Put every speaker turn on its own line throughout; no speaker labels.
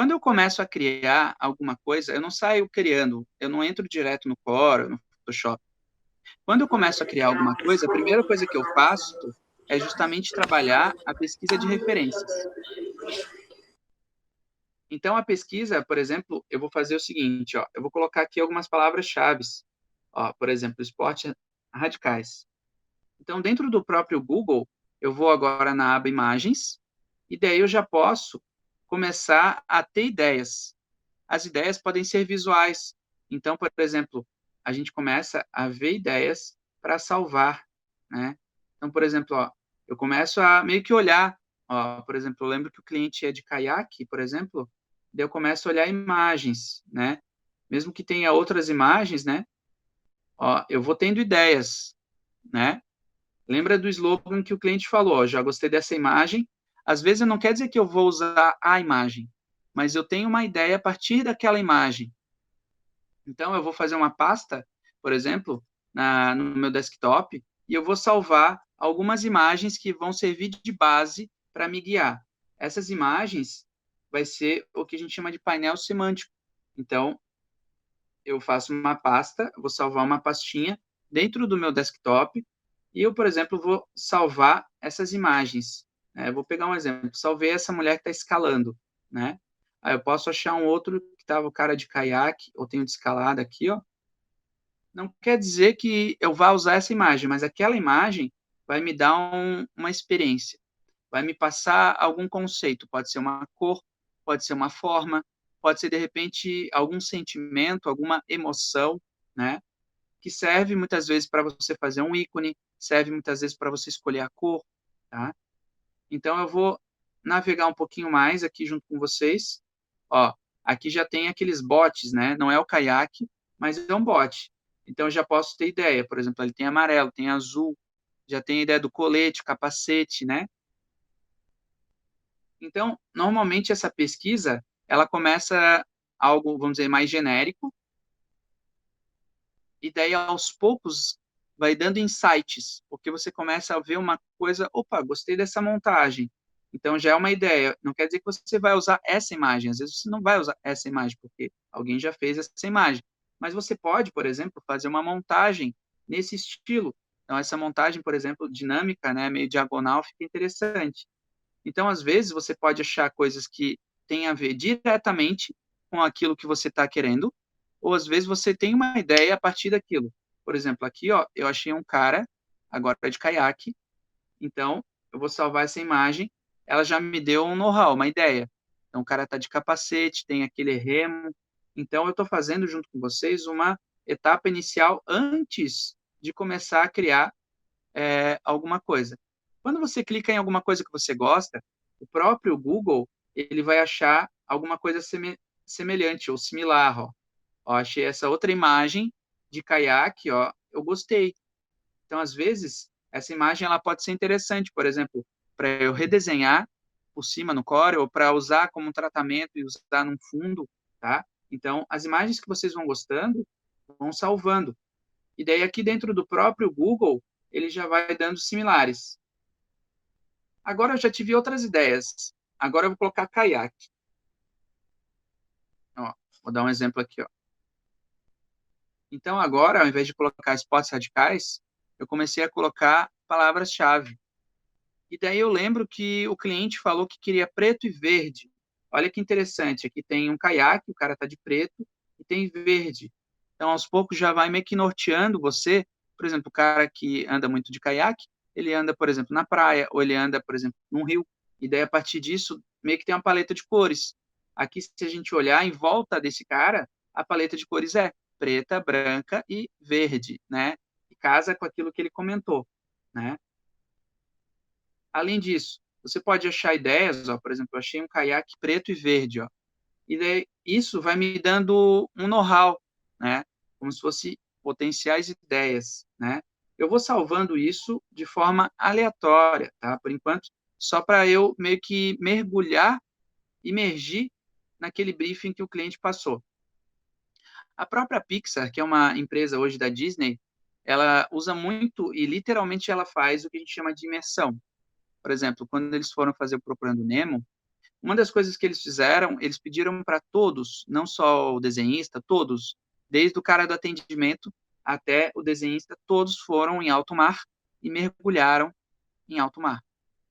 Quando eu começo a criar alguma coisa, eu não saio criando, eu não entro direto no Corel, no Photoshop. Quando eu começo a criar alguma coisa, a primeira coisa que eu faço é justamente trabalhar a pesquisa de referências. Então, a pesquisa, por exemplo, eu vou fazer o seguinte, ó, eu vou colocar aqui algumas palavras-chave, por exemplo, esportes radicais. Então, dentro do próprio Google, eu vou agora na aba Imagens, e daí eu já posso começar a ter ideias. As ideias podem ser visuais. Então, por exemplo, a gente começa a ver ideias para salvar, né? Então, por exemplo, ó, eu começo a meio que olhar, ó, por exemplo, eu lembro que o cliente é de caiaque, por exemplo, daí eu começo a olhar imagens, né? Mesmo que tenha outras imagens, né? Ó, eu vou tendo ideias, né? Lembra do slogan que o cliente falou, ó, já gostei dessa imagem. Às vezes não quer dizer que eu vou usar a imagem, mas eu tenho uma ideia a partir daquela imagem. Então, eu vou fazer uma pasta, por exemplo, no meu desktop, e eu vou salvar algumas imagens que vão servir de base para me guiar. Essas imagens vai ser o que a gente chama de painel semântico. Então, eu faço uma pasta, vou salvar uma pastinha dentro do meu desktop, e eu, por exemplo, vou salvar essas imagens. Né? Eu vou pegar um exemplo, salvei essa mulher que está escalando, né? Aí eu posso achar um outro que estava o cara de caiaque, ou tenho de escalada aqui, ó. Não quer dizer que eu vá usar essa imagem, mas aquela imagem vai me dar uma experiência, vai me passar algum conceito, pode ser uma cor, pode ser uma forma, pode ser, de repente, algum sentimento, alguma emoção, né? Que serve muitas vezes para você fazer um ícone, serve muitas vezes para você escolher a cor, tá? Então, eu vou navegar um pouquinho mais aqui junto com vocês. Ó, aqui já tem aqueles bots, né? Não é o caiaque, mas é um bot. Então, eu já posso ter ideia. Por exemplo, ele tem amarelo, tem azul, já tem a ideia do colete, capacete, né? Então, normalmente essa pesquisa, ela começa algo, vamos dizer, mais genérico, e daí aos poucos vai dando insights, porque você começa a ver uma coisa, opa, gostei dessa montagem. Então já é uma ideia. Não quer dizer que você vai usar essa imagem. Às vezes você não vai usar essa imagem porque alguém já fez essa imagem. Mas você pode, por exemplo, fazer uma montagem nesse estilo. Então essa montagem, por exemplo, dinâmica, né, meio diagonal, fica interessante. Então às vezes você pode achar coisas que têm a ver diretamente com aquilo que você está querendo, ou às vezes você tem uma ideia a partir daquilo. Por exemplo, aqui, ó, eu achei um cara, agora é de caiaque, então eu vou salvar essa imagem, ela já me deu um know-how, uma ideia. Então o cara está de capacete, tem aquele remo, então eu estou fazendo junto com vocês uma etapa inicial antes de começar a criar alguma coisa. Quando você clica em alguma coisa que você gosta, o próprio Google ele vai achar alguma coisa semelhante ou similar, ó. Ó, achei essa outra imagem de caiaque, ó, eu gostei. Então, às vezes, essa imagem ela pode ser interessante, por exemplo, para eu redesenhar por cima no Corel, ou para usar como um tratamento e usar num fundo, tá? Então, as imagens que vocês vão gostando, vão salvando. E daí, aqui dentro do próprio Google, ele já vai dando similares. Agora, eu já tive outras ideias. Agora, eu vou colocar caiaque. Ó, vou dar um exemplo aqui, ó. Então, agora, ao invés de colocar esportes radicais, eu comecei a colocar palavras-chave. E daí eu lembro que o cliente falou que queria preto e verde. Olha que interessante, aqui tem um caiaque, o cara está de preto, e tem verde. Então, aos poucos, já vai meio que norteando você. Por exemplo, o cara que anda muito de caiaque, ele anda, por exemplo, na praia, ou ele anda, por exemplo, num rio. E daí, a partir disso, meio que tem uma paleta de cores. Aqui, se a gente olhar em volta desse cara, a paleta de cores é preta, branca e verde, né? E casa com aquilo que ele comentou, né? Além disso, você pode achar ideias, ó, por exemplo, eu achei um caiaque preto e verde, ó, e daí, isso vai me dando um know-how, né? Como se fosse potenciais ideias, né? Eu vou salvando isso de forma aleatória, tá? Por enquanto, só para eu meio que mergulhar, imergir naquele briefing que o cliente passou. A própria Pixar, que é uma empresa hoje da Disney, ela usa muito e literalmente ela faz o que a gente chama de imersão. Por exemplo, quando eles foram fazer o Procurando Nemo, uma das coisas que eles fizeram, eles pediram para todos, não só o desenhista, todos, desde o cara do atendimento até o desenhista, todos foram em alto mar e mergulharam em alto mar.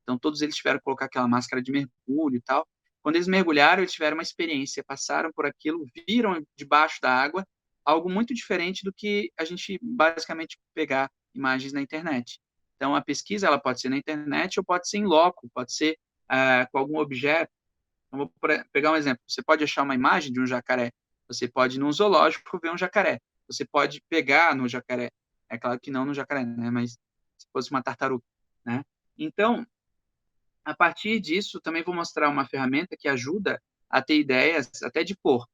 Então, todos eles tiveram que colocar aquela máscara de mergulho e tal. Quando eles mergulharam, eles tiveram uma experiência, passaram por aquilo, viram debaixo da água algo muito diferente do que a gente basicamente pegar imagens na internet. Então, a pesquisa ela pode ser na internet ou pode ser em loco, pode ser com algum objeto. Então, vou pegar um exemplo. Você pode achar uma imagem de um jacaré. Você pode ir num zoológico ver um jacaré. Você pode pegar no jacaré. É claro que não no jacaré, né? Mas se fosse uma tartaruga, né? Então, a partir disso, também vou mostrar uma ferramenta que ajuda a ter ideias até de cor.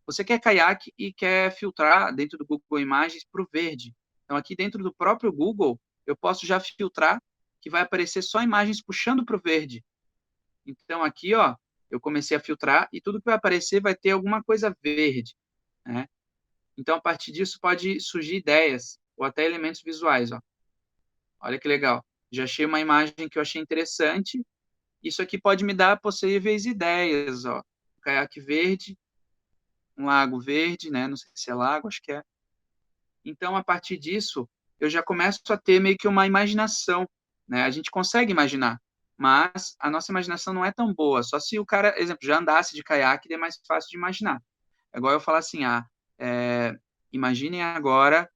Você quer caiaque e quer filtrar dentro do Google Imagens para o verde. Então, aqui dentro do próprio Google, eu posso já filtrar que vai aparecer só imagens puxando para o verde. Então, aqui, ó, eu comecei a filtrar e tudo que vai aparecer vai ter alguma coisa verde, né? Então, a partir disso, pode surgir ideias ou até elementos visuais, ó. Olha que legal. Já achei uma imagem que eu achei interessante. Isso aqui pode me dar possíveis ideias, ó. Um caiaque verde, um lago verde, né? Não sei se é lago, acho que é. Então, a partir disso, eu já começo a ter meio que uma imaginação, né? A gente consegue imaginar, mas a nossa imaginação não é tão boa. Só se o cara, exemplo, já andasse de caiaque, é mais fácil de imaginar. É igual eu falar assim, imaginem agora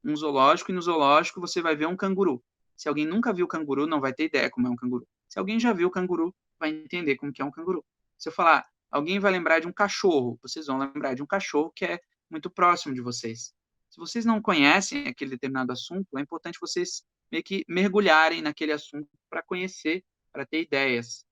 um zoológico e no zoológico você vai ver um canguru. Se alguém nunca viu canguru, não vai ter ideia como é um canguru. Se alguém já viu canguru, vai entender como que é um canguru. Se eu falar, alguém vai lembrar de um cachorro, vocês vão lembrar de um cachorro que é muito próximo de vocês. Se vocês não conhecem aquele determinado assunto, é importante vocês meio que mergulharem naquele assunto para conhecer, para ter ideias.